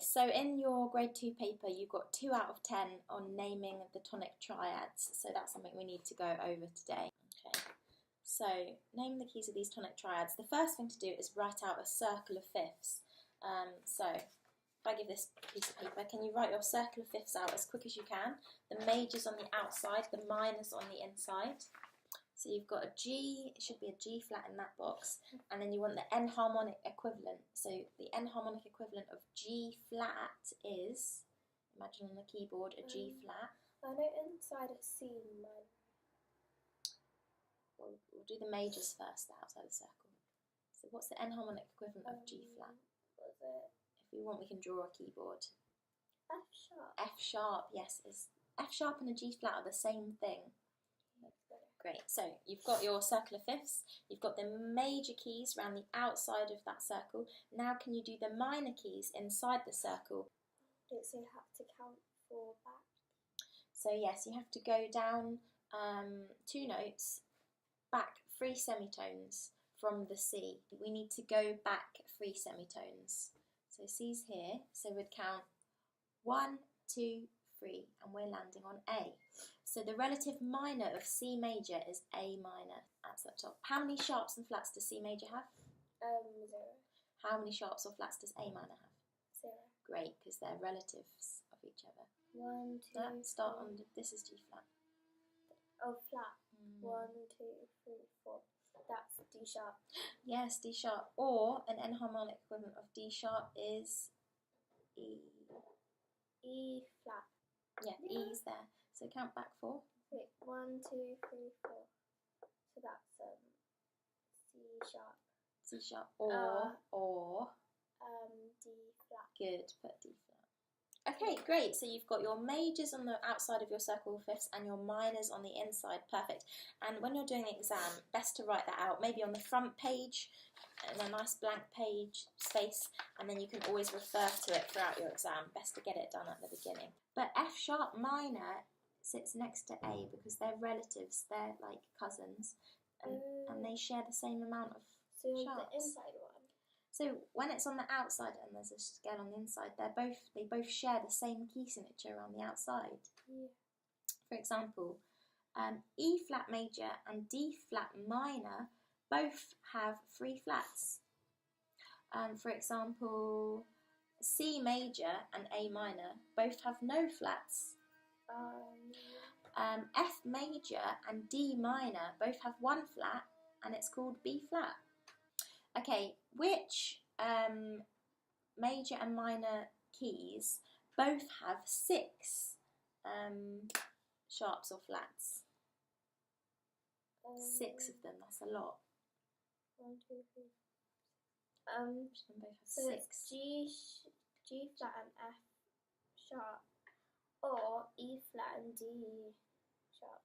so in your grade 2 paper you got 2 out of 10 on naming the tonic triads, so that's something we need to go over today. Okay, so name the keys of these tonic triads. The first thing to do is write out a circle of fifths. So if I give this piece of paper, can you write your circle of fifths out as quick as you can? The majors on the outside, the minors on the inside. So you've got a G, it should be a G flat in that box, and then you want the enharmonic equivalent. So the enharmonic equivalent of G flat is, imagine on the keyboard, a G flat. I know inside it's C minor. We'll do the majors first, the outside of the circle. So what's the enharmonic equivalent of G flat? What is it? If you want, we can draw a keyboard. F sharp. F sharp, yes. F sharp and a G flat are the same thing. Great, so you've got your circle of fifths, you've got the major keys around the outside of that circle. Now can you do the minor keys inside the circle? So you have to count 4 back. So yes, you have to go down 2 notes, back 3 semitones from the C. We need to go back 3 semitones. So C's here, so we'd count 1, 2, 3, and we're landing on A. So the relative minor of C major is A minor. That's the top. How many sharps and flats does C major have? 0. How many sharps or flats does A minor have? 0. Great, because they're relatives of each other. 1, 2. Start on. This is G flat. Oh, flat. 1, 2, 3, 4. That's D sharp. Yes, D sharp. Or an enharmonic equivalent of D sharp is E. E flat. Yeah, E's there. So count back 4. Wait, 1, 2, 3, 4. So that's C sharp. C sharp. Or D flat. good. Put D flat. Okay, great. So you've got your majors on the outside of your circle of fifths and your minors on the inside. Perfect. And when you're doing the exam, best to write that out, maybe on the front page, in a nice blank page space, and then you can always refer to it throughout your exam. Best to get it done at the beginning. But F sharp minor sits next to A because they're relatives, they're like cousins, and they share the same amount of sharps. The inside one. So when it's on the outside and there's a scale on the inside, they both share the same key signature on the outside. Yeah. For example, E flat major and D flat minor both have 3 flats. For example, C major and A minor both have no flats. F major and D minor both have 1 flat, and it's called B flat. Okay, which major and minor keys both have 6 sharps or flats? 6 of them, that's a lot. 1, 2, 3. Both have So 6. it's G flat and F sharp, or E flat and D sharp.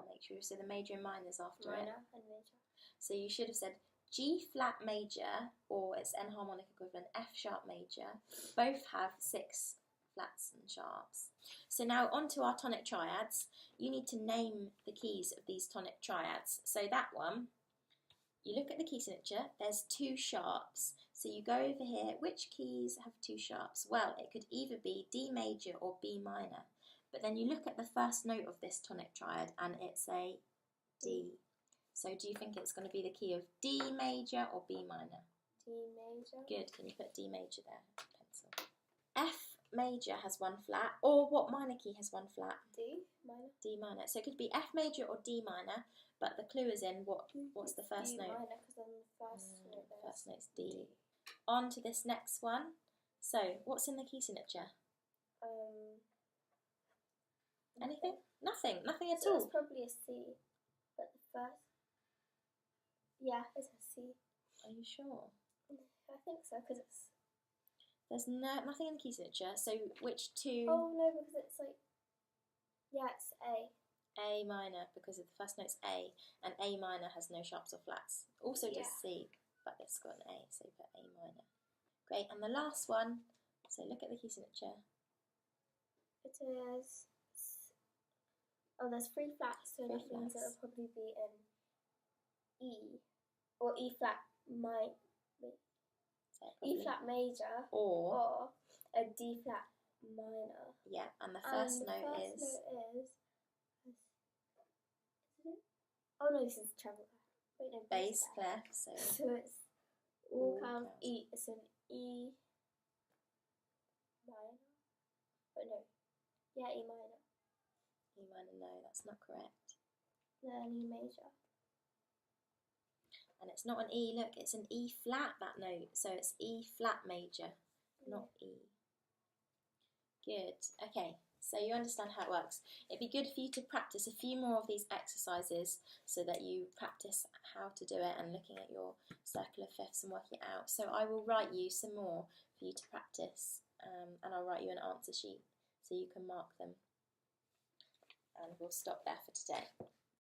Make sure you say the major and minors after it. Minor and major. So you should have said G flat major, or its enharmonic equivalent F sharp major, both have 6 flats and sharps. So now on to our tonic triads. You need to name the keys of these tonic triads. So that one, you look at the key signature, there's 2 sharps. So you go over here, which keys have 2 sharps? Well, it could either be D major or B minor. But then you look at the first note of this tonic triad and it's a D. So do you think it's going to be the key of D major or B minor? D major. Good, can you put D major there? Pencil. F major has 1 flat, or what minor key has 1 flat? D minor. D minor. So it could be F major or D minor, but the clue is in what's the first D note? minor, because on the first note's D. On to this next one. So what's in the key signature? Anything? Nothing at so all. It's probably a C, but the first. Yeah, it's a C. Are you sure? I think so, because it's. There's nothing in the key signature. So which 2? Oh no, because it's like. Yeah, it's A. A minor, because the first note's A, and A minor has no sharps or flats. Also does C, but it's got an A, so put A minor. Great, and the last one. So look at the key signature. It is. Oh, there's 3 flats, so that means flats. it'll probably be in E, or E flat E flat major, or D flat minor. Yeah, and the first note is... Oh no, this is treble clef. Wait, no, bass clef. So it's all counts E. It's an E minor. Oh no, yeah, E minor. E minor, no, that's not correct. Then E major. And it's not an E, look, it's an E flat, that note. So it's E flat major, not E. Good. Okay, so you understand how it works. It'd be good for you to practice a few more of these exercises so that you practice how to do it and looking at your circle of fifths and working it out. So I will write you some more for you to practice, and I'll write you an answer sheet so you can mark them. And we'll stop there for today.